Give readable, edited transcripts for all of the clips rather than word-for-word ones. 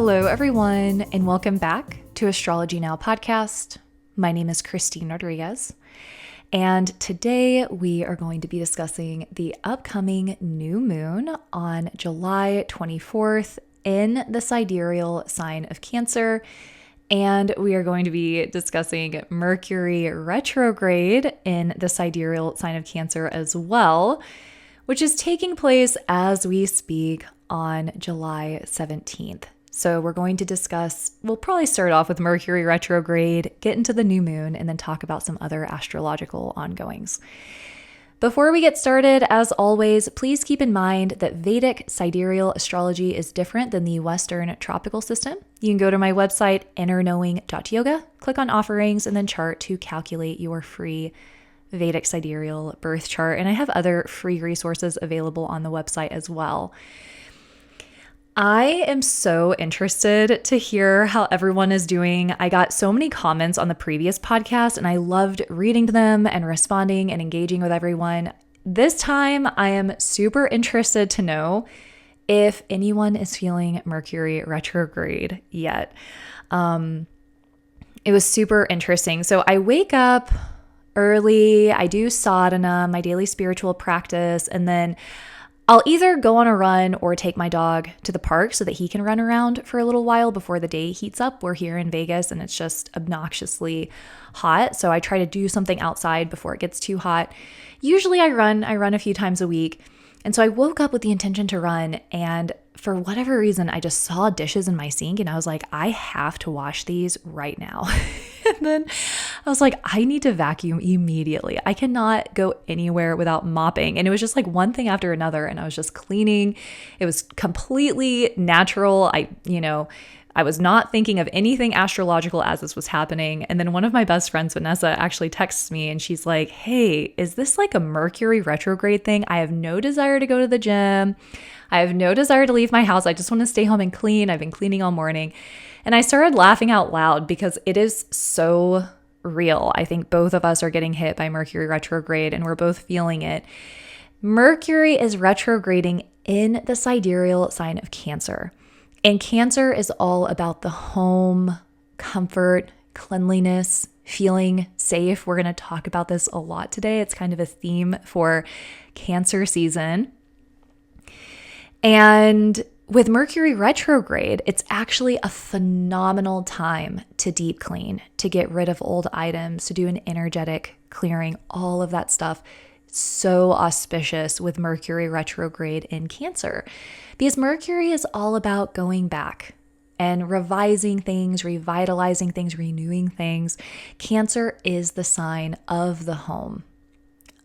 Hello, everyone, and welcome back to AstrologyNow podcast. My name is Christine Rodriguez, and today we are going to be discussing the upcoming new moon on July 24th in the Sidereal sign of Cancer, and we are going to be discussing Mercury retrograde in the Sidereal sign of Cancer as well, which is taking place as we speak on July 17th. So we're going to discuss, we'll probably start off with Mercury retrograde, get into the new moon, and then talk about some other astrological ongoings. Before we get started, as always, please keep in mind that Vedic sidereal astrology is different than the Western tropical system. You can go to my website, innerknowing.yoga, click on offerings, and then chart to calculate your free Vedic sidereal birth chart. And I have other free resources available on the website as well. I am so interested to hear how everyone is doing. I got so many comments on the previous podcast, and I loved reading them and responding and engaging with everyone. This time, I am super interested to know if anyone is feeling Mercury retrograde yet. It was super interesting. So I wake up early, I do sadhana, my daily spiritual practice, and then I'll either go on a run or take my dog to the park so that he can run around for a little while before the day heats up. We're here in Vegas and it's just obnoxiously hot. So I try to do something outside before it gets too hot. Usually I run a few times a week. And so I woke up with the intention to run, and for whatever reason, I just saw dishes in my sink and I was like, I have to wash these right now. And then I was like, I need to vacuum immediately. I cannot go anywhere without mopping. And it was just like one thing after another, and I was just cleaning. It was completely natural. I was not thinking of anything astrological as this was happening. And then one of my best friends, Vanessa, actually texts me and she's like, hey, is this like a Mercury retrograde thing? I have no desire to go to the gym. I have no desire to leave my house. I just want to stay home and clean. I've been cleaning all morning. And I started laughing out loud because it is so real. I think both of us are getting hit by Mercury retrograde and we're both feeling it. Mercury is retrograding in the sidereal sign of Cancer. And Cancer is all about the home, comfort, cleanliness, feeling safe. We're going to talk about this a lot today. It's kind of a theme for Cancer season. And with Mercury retrograde, it's actually a phenomenal time to deep clean, to get rid of old items, to do an energetic clearing, all of that stuff. So auspicious with Mercury retrograde in Cancer, because Mercury is all about going back and revising things, revitalizing things, renewing things. Cancer is the sign of the home,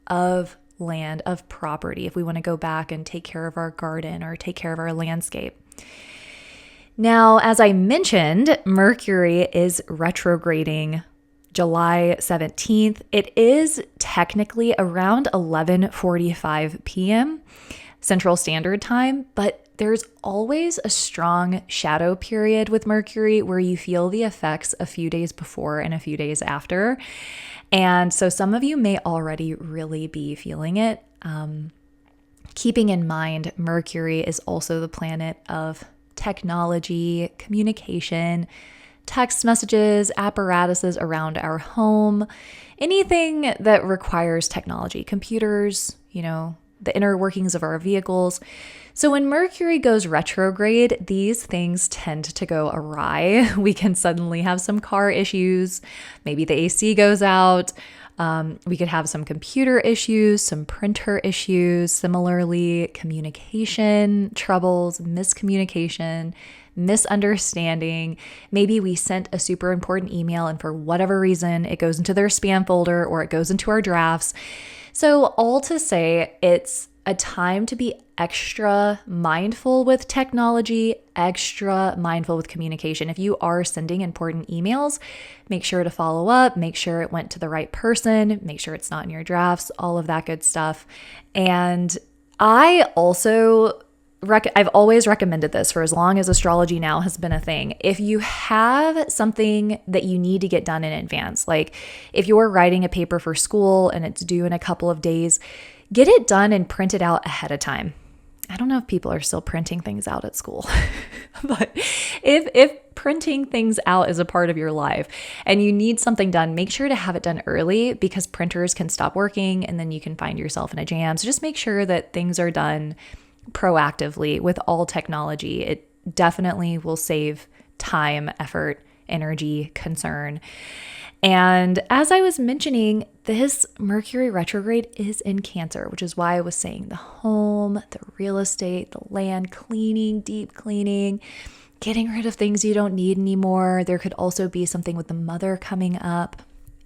of land, of property, if we want to go back and take care of our garden or take care of our landscape. Now, as I mentioned, Mercury is retrograding July 17th. It is technically around 11:45 p.m. Central Standard Time, but there's always a strong shadow period with Mercury where you feel the effects a few days before and a few days after. And so some of you may already really be feeling it. Keeping in mind, Mercury is also the planet of technology, communication, text messages, apparatuses around our home, anything that requires technology, computers, the inner workings of our vehicles. So when Mercury goes retrograde, these things tend to go awry. We can suddenly have some car issues. Maybe the AC goes out. We could have some computer issues, some printer issues. Similarly, communication troubles, miscommunication, misunderstanding. Maybe we sent a super important email and for whatever reason, it goes into their spam folder or it goes into our drafts. So all to say, it's a time to be extra mindful with technology, extra mindful with communication. If you are sending important emails, make sure to follow up, make sure it went to the right person, make sure it's not in your drafts, all of that good stuff. And I also I've always recommended this for as long as AstrologyNow has been a thing. If you have something that you need to get done in advance, like if you're writing a paper for school and it's due in a couple of days, get it done and print it out ahead of time. I don't know if people are still printing things out at school, but if printing things out is a part of your life and you need something done, make sure to have it done early because printers can stop working and then you can find yourself in a jam. So just make sure that things are done proactively with all technology. It definitely will save time, effort, energy, concern. And as I was mentioning, this Mercury retrograde is in Cancer, which is why I was saying the home, the real estate, the land, cleaning, deep cleaning, getting rid of things you don't need anymore. There could also be something with the mother coming up.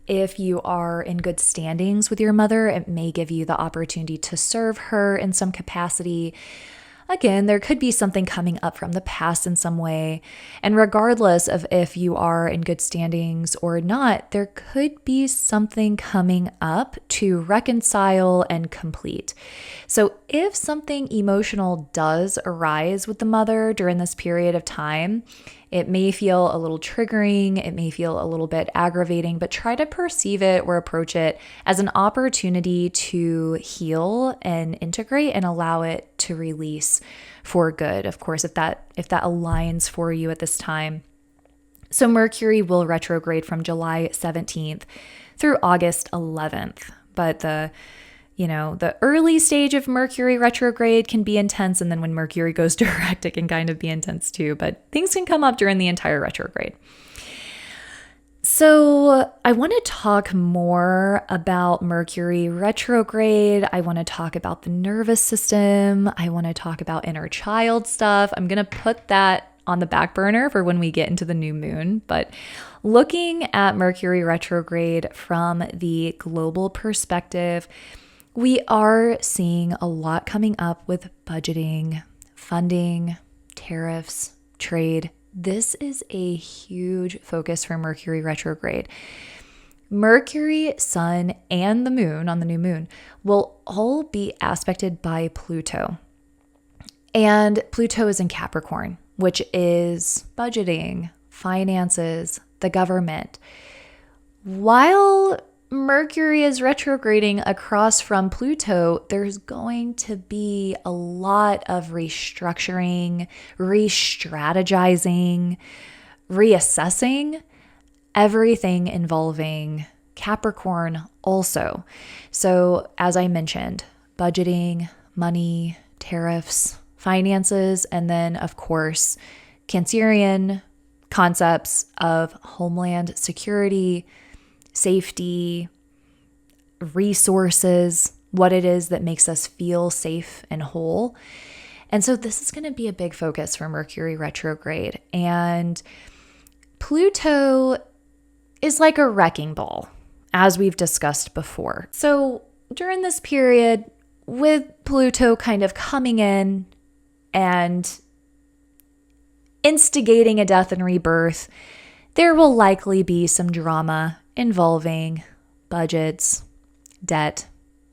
If you are in good standings with your mother, it may give you the opportunity to serve her in some capacity. Again, there could be something coming up from the past in some way. And regardless of if you are in good standings or not, there could be something coming up to reconcile and complete. So if something emotional does arise with the mother during this period of time, it may feel a little triggering, it may feel a little bit aggravating, but try to perceive it or approach it as an opportunity to heal and integrate and allow it to release for good. Of course, if that aligns for you at this time. So Mercury will retrograde from July 17th through August 11th, but the early stage of Mercury retrograde can be intense. And then when Mercury goes direct, it can kind of be intense too. But things can come up during the entire retrograde. So I want to talk more about Mercury retrograde. I want to talk about the nervous system. I want to talk about inner child stuff. I'm going to put that on the back burner for when we get into the new moon. But looking at Mercury retrograde from the global perspective, we are seeing a lot coming up with budgeting, funding, tariffs, trade. This is a huge focus for Mercury retrograde. Mercury, Sun, and the moon on the new moon will all be aspected by Pluto. And Pluto is in Capricorn, which is budgeting, finances, the government. While Mercury is retrograding across from Pluto, there's going to be a lot of restructuring, re-strategizing, reassessing, everything involving Capricorn also. So as I mentioned, budgeting, money, tariffs, finances, and then of course, Cancerian concepts of homeland security, safety, resources, what it is that makes us feel safe and whole. And so this is going to be a big focus for Mercury retrograde. And Pluto is like a wrecking ball, as we've discussed before. So during this period, with Pluto kind of coming in and instigating a death and rebirth, there will likely be some drama involving budgets, debt,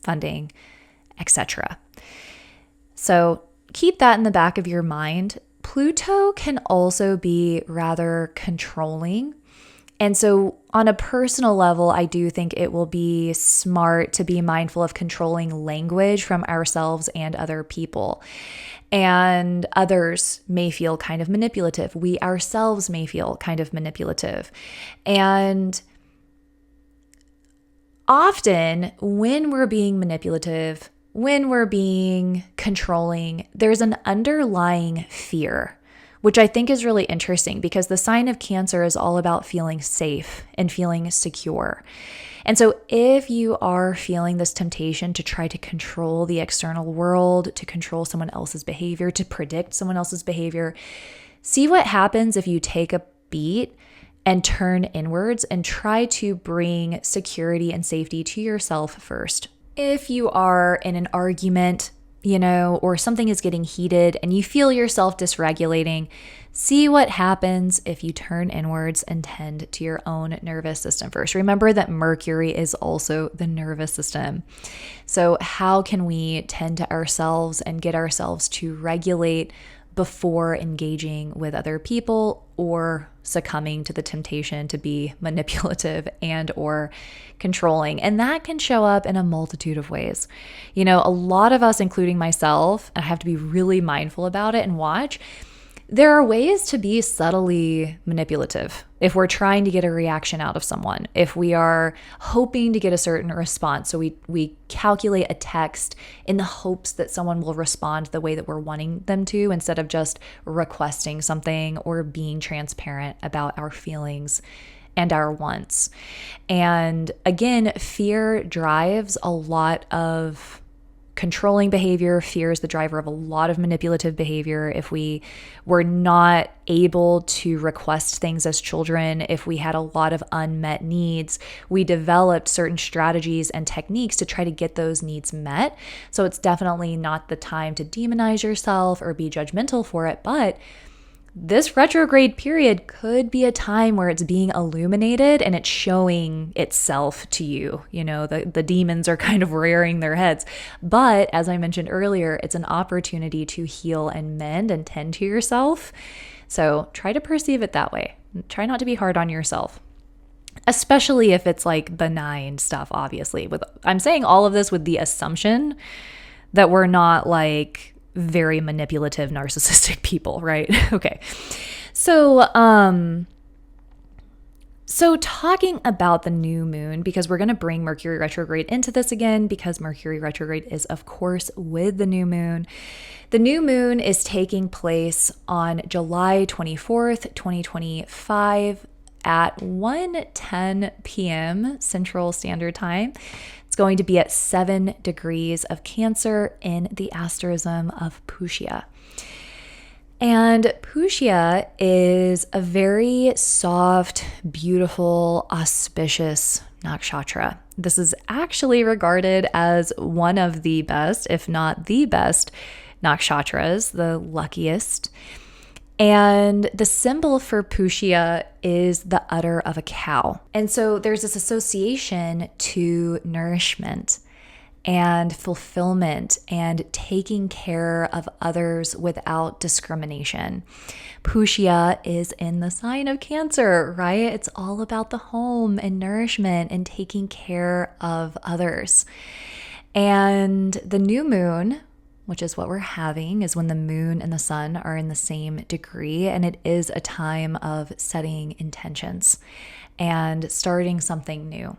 funding, etc. So keep that in the back of your mind. Pluto can also be rather controlling. And so on a personal level, I do think it will be smart to be mindful of controlling language from ourselves and other people. And others may feel kind of manipulative. We ourselves may feel kind of manipulative. And often when we're being manipulative, when we're being controlling, there's an underlying fear, which I think is really interesting because the sign of Cancer is all about feeling safe and feeling secure. And so if you are feeling this temptation to try to control the external world, to control someone else's behavior, to predict someone else's behavior, see what happens if you take a beat and turn inwards and try to bring security and safety to yourself first. If you are in an argument, or something is getting heated and you feel yourself dysregulating, see what happens if you turn inwards and tend to your own nervous system first. Remember that Mercury is also the nervous system. So how can we tend to ourselves and get ourselves to regulate before engaging with other people or succumbing to the temptation to be manipulative and or controlling. And that can show up in a multitude of ways. You know, a lot of us, including myself, I have to be really mindful about it and watch. There are ways to be subtly manipulative if we're trying to get a reaction out of someone, if we are hoping to get a certain response. So we calculate a text in the hopes that someone will respond the way that we're wanting them to, instead of just requesting something or being transparent about our feelings and our wants. And again, fear drives a lot of controlling behavior. Fear is the driver of a lot of manipulative behavior. If we were not able to request things as children, if we had a lot of unmet needs, we developed certain strategies and techniques to try to get those needs met. So it's definitely not the time to demonize yourself or be judgmental for it, but this retrograde period could be a time where it's being illuminated and it's showing itself to you. You know, the demons are kind of rearing their heads. But as I mentioned earlier, it's an opportunity to heal and mend and tend to yourself. So try to perceive it that way. Try not to be hard on yourself, especially if it's like benign stuff, obviously. I'm saying all of this with the assumption that we're not like very manipulative, narcissistic people, right? Okay. So talking about the new moon, because we're going to bring Mercury retrograde into this again, because Mercury retrograde is, of course, with the new moon. The new moon is taking place on July 24th, 2025 at 1:10 p.m. Central Standard Time. It's going to be at 7 degrees of Cancer in the asterism of Pushya. And Pushya is a very soft, beautiful, auspicious nakshatra. This is actually regarded as one of the best, if not the best, nakshatras, the luckiest. And the symbol for Pushya is the udder of a cow. And so there's this association to nourishment and fulfillment and taking care of others without discrimination. Pushya is in the sign of Cancer, right? It's all about the home and nourishment and taking care of others. And the new moon, which is what we're having, is when the moon and the sun are in the same degree. And it is a time of setting intentions and starting something new.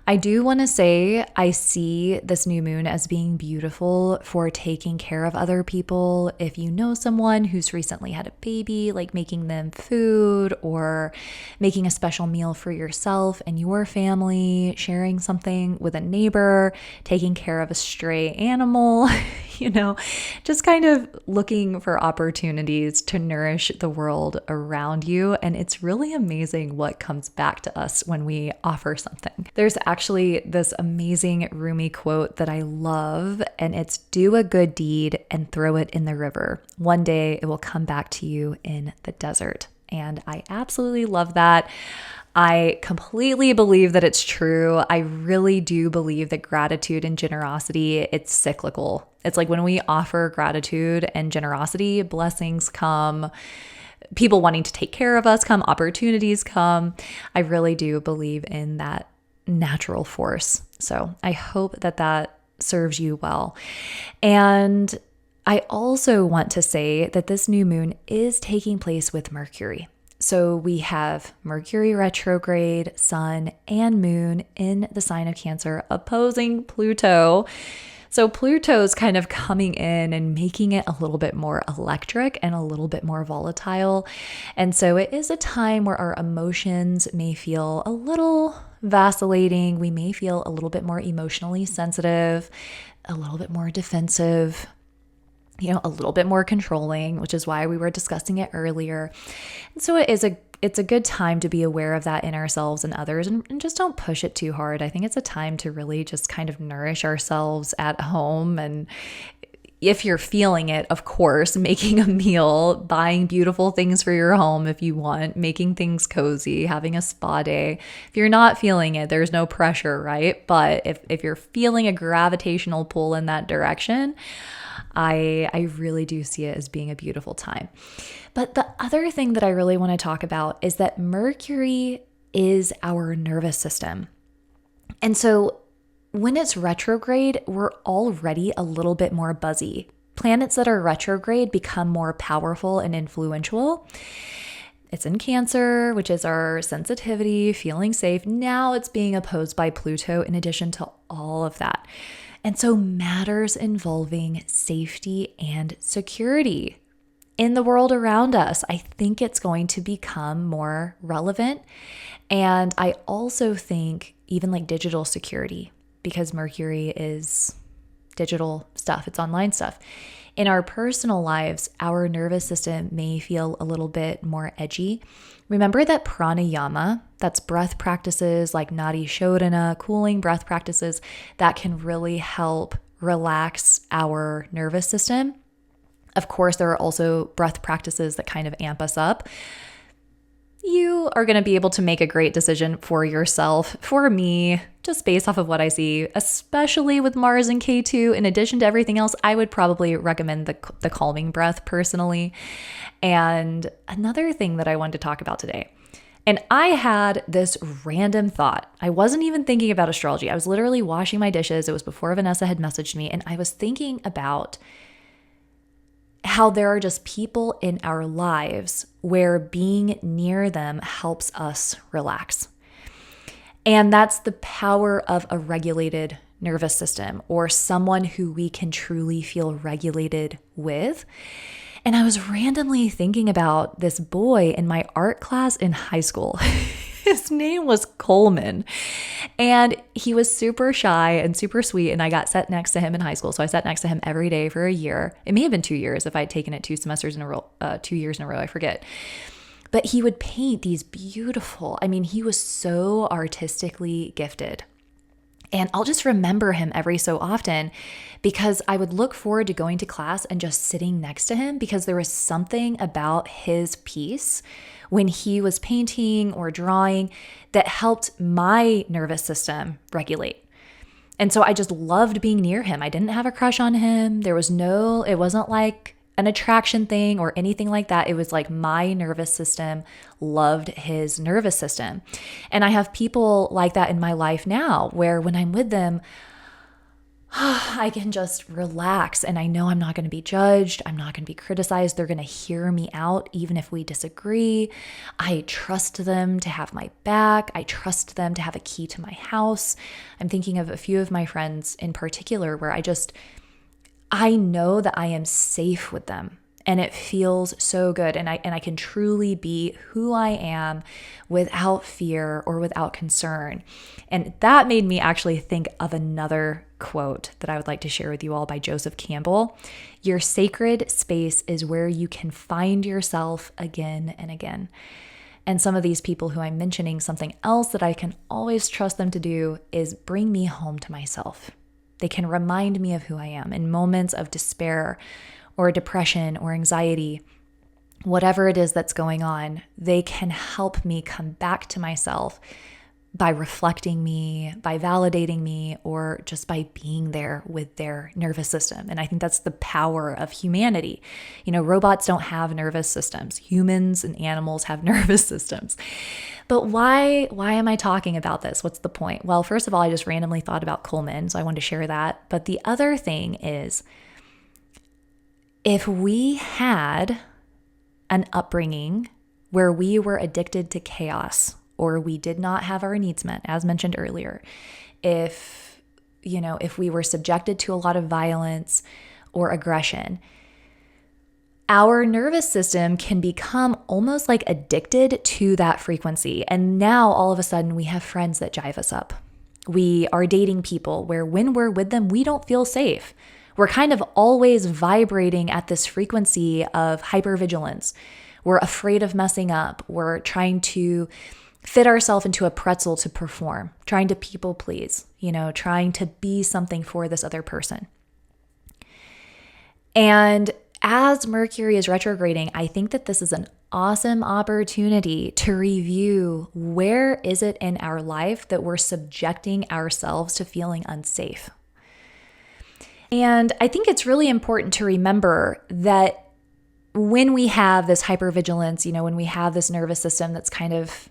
I do want to say I see this new moon as being beautiful for taking care of other people. If you know someone who's recently had a baby, like making them food or making a special meal for yourself and your family, sharing something with a neighbor, taking care of a stray animal, you know, just kind of looking for opportunities to nourish the world around you. And it's really amazing what comes back to us when we offer something. There's actually this amazing Rumi quote that I love, and it's "Do a good deed and throw it in the river. One day it will come back to you in the desert." And I absolutely love that. I completely believe that it's true. I really do believe that gratitude and generosity, it's cyclical. It's like when we offer gratitude and generosity, blessings come. People wanting to take care of us come, opportunities come. I really do believe in that natural force. So I hope that that serves you well. And I also want to say that this new moon is taking place with Mercury. So we have Mercury retrograde, sun and moon in the sign of Cancer opposing Pluto. So Pluto's kind of coming in and making it a little bit more electric and a little bit more volatile. And so it is a time where our emotions may feel a little vacillating. We may feel a little bit more emotionally sensitive, a little bit more defensive, you know, a little bit more controlling, which is why we were discussing it earlier. And so it's a good time to be aware of that in ourselves and others, and just don't push it too hard. I think it's a time to really just kind of nourish ourselves at home and if you're feeling it, of course, making a meal, buying beautiful things for your home if you want, making things cozy, having a spa day. If you're not feeling it, there's no pressure, right? But if you're feeling a gravitational pull in that direction, I really do see it as being a beautiful time. But the other thing that I really want to talk about is that Mercury is our nervous system. And so when it's retrograde, we're already a little bit more buzzy. Planets that are retrograde become more powerful and influential. It's in Cancer, which is our sensitivity, feeling safe. Now it's being opposed by Pluto in addition to all of that. And so matters involving safety and security in the world around us, I think it's going to become more relevant. And I also think even like digital security, because Mercury is digital stuff, it's online stuff. In our personal lives, our nervous system may feel a little bit more edgy. Remember that pranayama, that's breath practices like nadi shodhana, cooling breath practices that can really help relax our nervous system. Of course, there are also breath practices that kind of amp us up. You are going to be able to make a great decision for yourself. For me, just based off of what I see, especially with Mars and K2, in addition to everything else, I would probably recommend the calming breath personally. And another thing that I wanted to talk about today, and I had this random thought. I wasn't even thinking about astrology. I was literally washing my dishes. It was before Vanessa had messaged me, and I was thinking about how there are just people in our lives where being near them helps us relax. And that's the power of a regulated nervous system or someone who we can truly feel regulated with. And I was randomly thinking about this boy in my art class in high school. His name was Coleman, and he was super shy and super sweet, and I got sat next to him in high school. So I sat next to him every day for a year. It may have been 2 years if I'd taken it 2 years in a row, I forget. But he would paint these beautiful, he was so artistically gifted. And I'll just remember him every so often because I would look forward to going to class and just sitting next to him because there was something about his piece when he was painting or drawing that helped my nervous system regulate. And so I just loved being near him. I didn't have a crush on him. It wasn't like an attraction thing or anything like that. It was like my nervous system loved his nervous system. And I have people like that in my life now where when I'm with them, I can just relax and I know I'm not going to be judged. I'm not going to be criticized. They're going to hear me out even if we disagree. I trust them to have my back. I trust them to have a key to my house. I'm thinking of a few of my friends in particular where I know that I am safe with them and it feels so good. And I can truly be who I am without fear or without concern. And that made me actually think of another quote that I would like to share with you all by Joseph Campbell. Your sacred space is where you can find yourself again and again. And some of these people who I'm mentioning, something else that I can always trust them to do is bring me home to myself. They can remind me of who I am in moments of despair or depression or anxiety, whatever it is that's going on. They can help me come back to myself by reflecting me, by validating me, or just by being there with their nervous system. And I think that's the power of humanity. Robots don't have nervous systems. Humans and animals have nervous systems. But why am I talking about this? What's the point? Well, first of all, I just randomly thought about Coleman, so I wanted to share that. But the other thing is, if we had an upbringing where we were addicted to chaos, or we did not have our needs met, as mentioned earlier, if we were subjected to a lot of violence or aggression, our nervous system can become almost like addicted to that frequency. And now all of a sudden we have friends that jive us up. We are dating people where when we're with them, we don't feel safe. We're kind of always vibrating at this frequency of hypervigilance. We're afraid of messing up. We're trying to fit ourselves into a pretzel to perform, trying to people please, trying to be something for this other person. And as Mercury is retrograding, I think that this is an awesome opportunity to review where is it in our life that we're subjecting ourselves to feeling unsafe. And I think it's really important to remember that when we have this hypervigilance, when we have this nervous system that's kind of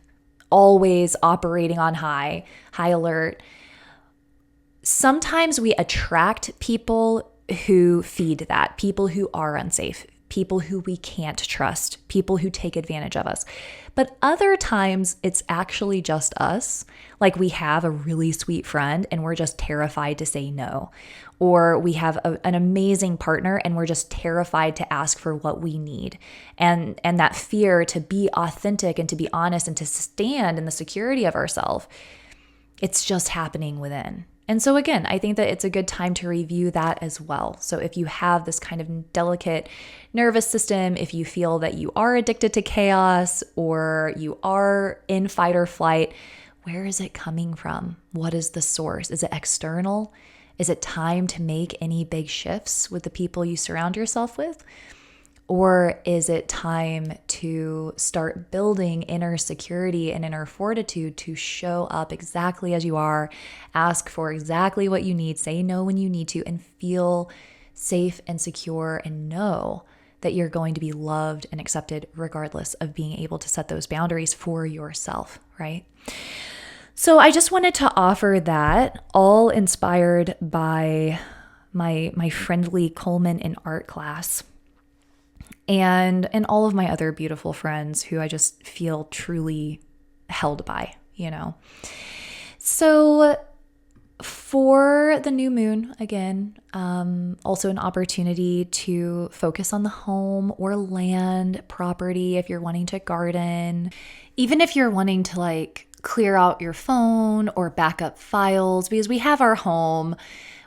always operating on high alert, sometimes we attract people who feed that, people who are unsafe, people who we can't trust, people who take advantage of us. But other times it's actually just us. Like we have a really sweet friend and we're just terrified to say no. Or we have an amazing partner and we're just terrified to ask for what we need. And that fear to be authentic and to be honest and to stand in the security of ourselves, it's just happening within. And so again, I think that it's a good time to review that as well. So if you have this kind of delicate nervous system, if you feel that you are addicted to chaos or you are in fight or flight, where is it coming from? What is the source? Is it external? Is it time to make any big shifts with the people you surround yourself with? Or is it time to start building inner security and inner fortitude to show up exactly as you are, ask for exactly what you need, say no when you need to, and feel safe and secure and know that you're going to be loved and accepted regardless of being able to set those boundaries for yourself, right? So I just wanted to offer that, all inspired by my friendly Coleman in art class. And all of my other beautiful friends who I just feel truly held by, So for the new moon, again, also an opportunity to focus on the home or land, property, if you're wanting to garden, even if you're wanting to clear out your phone or back up files, because we have our home,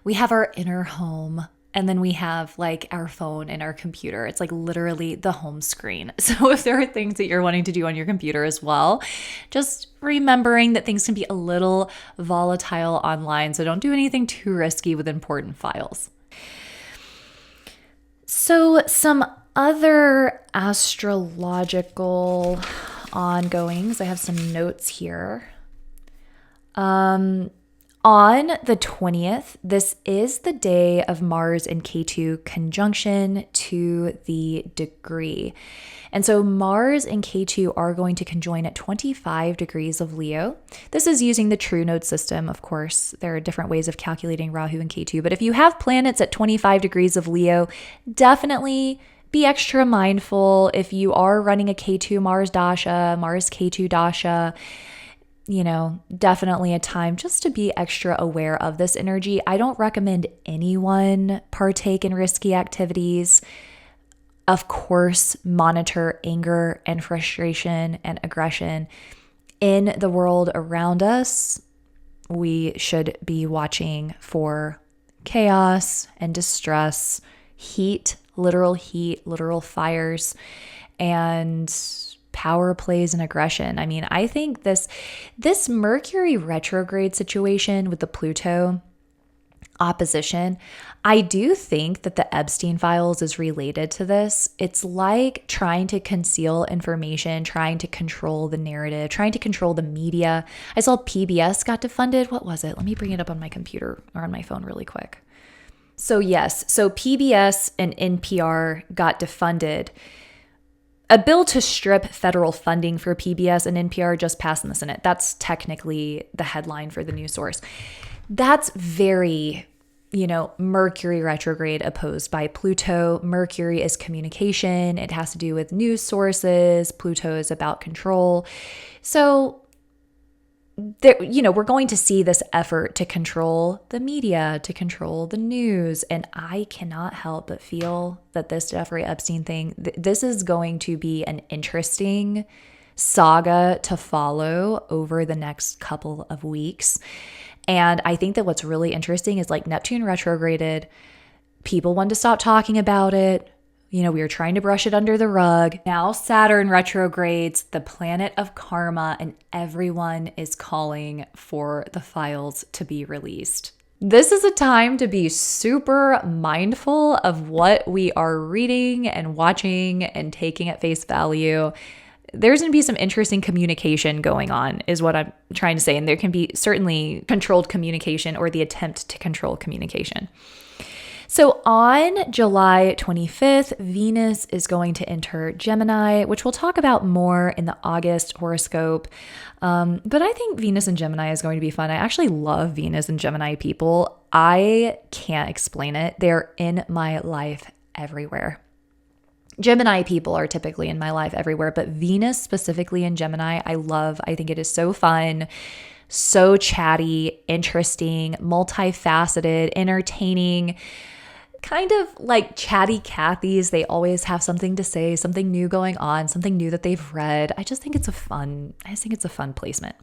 we have our inner home, and then we have our phone and our computer. It's literally the home screen. So if there are things that you're wanting to do on your computer as well, just remembering that things can be a little volatile online. So don't do anything too risky with important files. So some other astrological ongoings, I have some notes here. On the 20th, this is the day of Mars and Ketu conjunction to the degree. And so Mars and Ketu are going to conjoin at 25 degrees of Leo. This is using the true node system, of course. There are different ways of calculating Rahu and Ketu, but if you have planets at 25 degrees of Leo, definitely be extra mindful. If you are running a Ketu Mars dasha, Mars Ketu dasha, definitely a time just to be extra aware of this energy. I don't recommend anyone partake in risky activities. Of course, monitor anger and frustration and aggression in the world around us. We should be watching for chaos and distress, heat, literal fires, and power plays and aggression. I mean, I think this Mercury retrograde situation with the Pluto opposition, I do think that the Epstein files is related to this. It's like trying to conceal information, trying to control the narrative, trying to control the media. I saw PBS got defunded. What was it? Let me bring it up on my computer or on my phone really quick. So yes, PBS and NPR got defunded. A bill to strip federal funding for PBS and NPR just passed in the Senate. That's technically the headline for the news source. That's very, Mercury retrograde opposed by Pluto. Mercury is communication. It has to do with news sources. Pluto is about control. So we're going to see this effort to control the media, to control the news. And I cannot help but feel that this Jeffrey Epstein thing, this is going to be an interesting saga to follow over the next couple of weeks. And I think that what's really interesting is Neptune retrograded. People wanted to stop talking about it. We were trying to brush it under the rug. Now Saturn retrogrades, the planet of karma, and everyone is calling for the files to be released. This is a time to be super mindful of what we are reading and watching and taking at face value. There's going to be some interesting communication going on, is what I'm trying to say. And there can be certainly controlled communication or the attempt to control communication. So on July 25th, Venus is going to enter Gemini, which we'll talk about more in the August horoscope. But I think Venus and Gemini is going to be fun. I actually love Venus and Gemini people. I can't explain it. They're in my life everywhere. Gemini people are typically in my life everywhere, but Venus specifically in Gemini, I love. I think it is so fun, so chatty, interesting, multifaceted, entertaining, kind of like chatty Cathys. They always have something to say, something new going on, something new that they've read. I just think it's a fun placement.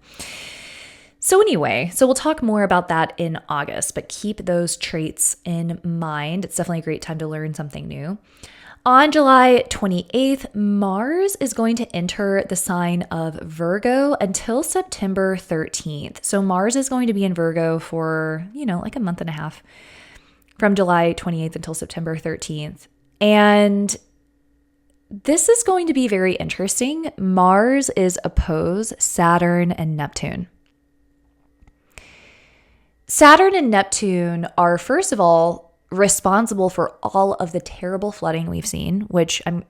So anyway, we'll talk more about that in August, but keep those traits in mind. It's definitely a great time to learn something new. On July 28th, Mars is going to enter the sign of Virgo until September 13th. So Mars is going to be in Virgo for, like a month and a half, from July 28th until September 13th. And this is going to be very interesting. Mars is opposed Saturn and Neptune. Saturn and Neptune are, first of all, responsible for all of the terrible flooding we've seen, which I'm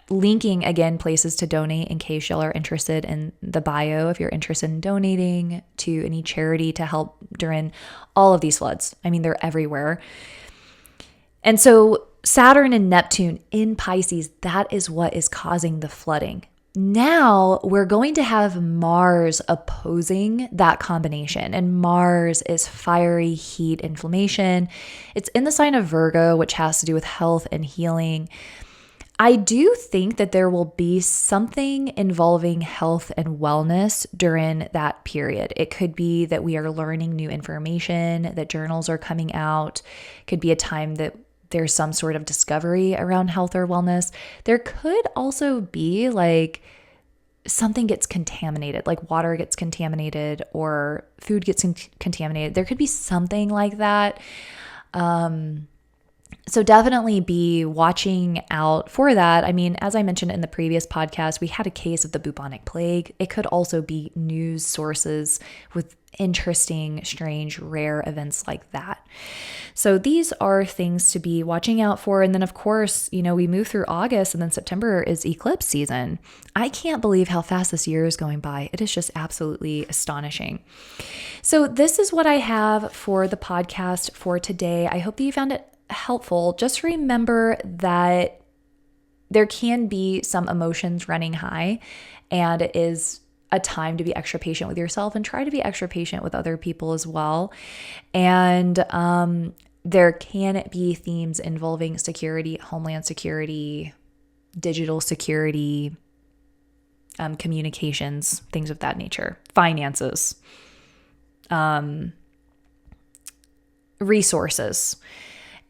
linking again places to donate in case y'all are interested in the bio, if you're interested in donating to any charity to help during all of these floods. I mean, they're everywhere. And so Saturn and Neptune in Pisces, that is what is causing the flooding. Now we're going to have Mars opposing that combination, and Mars is fiery, heat, inflammation. It's in the sign of Virgo, which has to do with health and healing. I do think that there will be something involving health and wellness during that period. It could be that we are learning new information, that journals are coming out. It could be a time that there's some sort of discovery around health or wellness. There could also be like something gets contaminated, like water gets contaminated or food gets contaminated. There could be something like that. So definitely be watching out for that. I mean, as I mentioned in the previous podcast, we had a case of the bubonic plague. It could also be news sources with interesting, strange, rare events like that. So these are things to be watching out for. And then, of course, we move through August and then September is eclipse season. I can't believe how fast this year is going by. It is just absolutely astonishing. So this is what I have for the podcast for today. I hope that you found it helpful. Just remember that there can be some emotions running high, and it is a time to be extra patient with yourself and try to be extra patient with other people as well. And there can be themes involving security, homeland security, digital security, communications, things of that nature, finances, resources.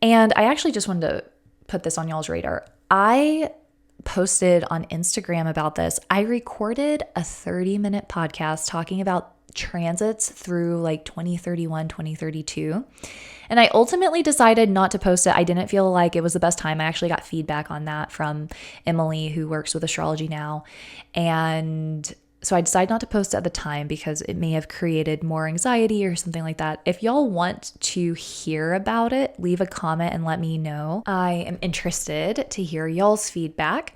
And I actually just wanted to put this on y'all's radar. I posted on Instagram about this. I recorded a 30-minute podcast talking about transits through like 2031, 2032. And I ultimately decided not to post it. I didn't feel like it was the best time. I actually got feedback on that from Emily, who works with AstrologyNow. And so I decided not to post it at the time because it may have created more anxiety or something like that. If y'all want to hear about it, leave a comment and let me know. I am interested to hear y'all's feedback.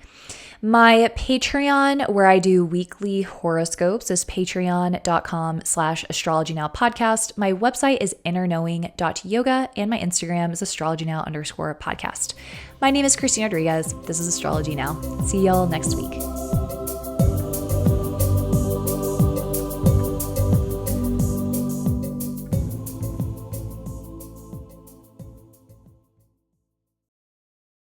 My Patreon, where I do weekly horoscopes, is patreon.com/astrologynow podcast. My website is innerknowing.yoga, and my Instagram is astrologynow_podcast. My name is Christina Rodriguez. This is Astrology Now. See y'all next week.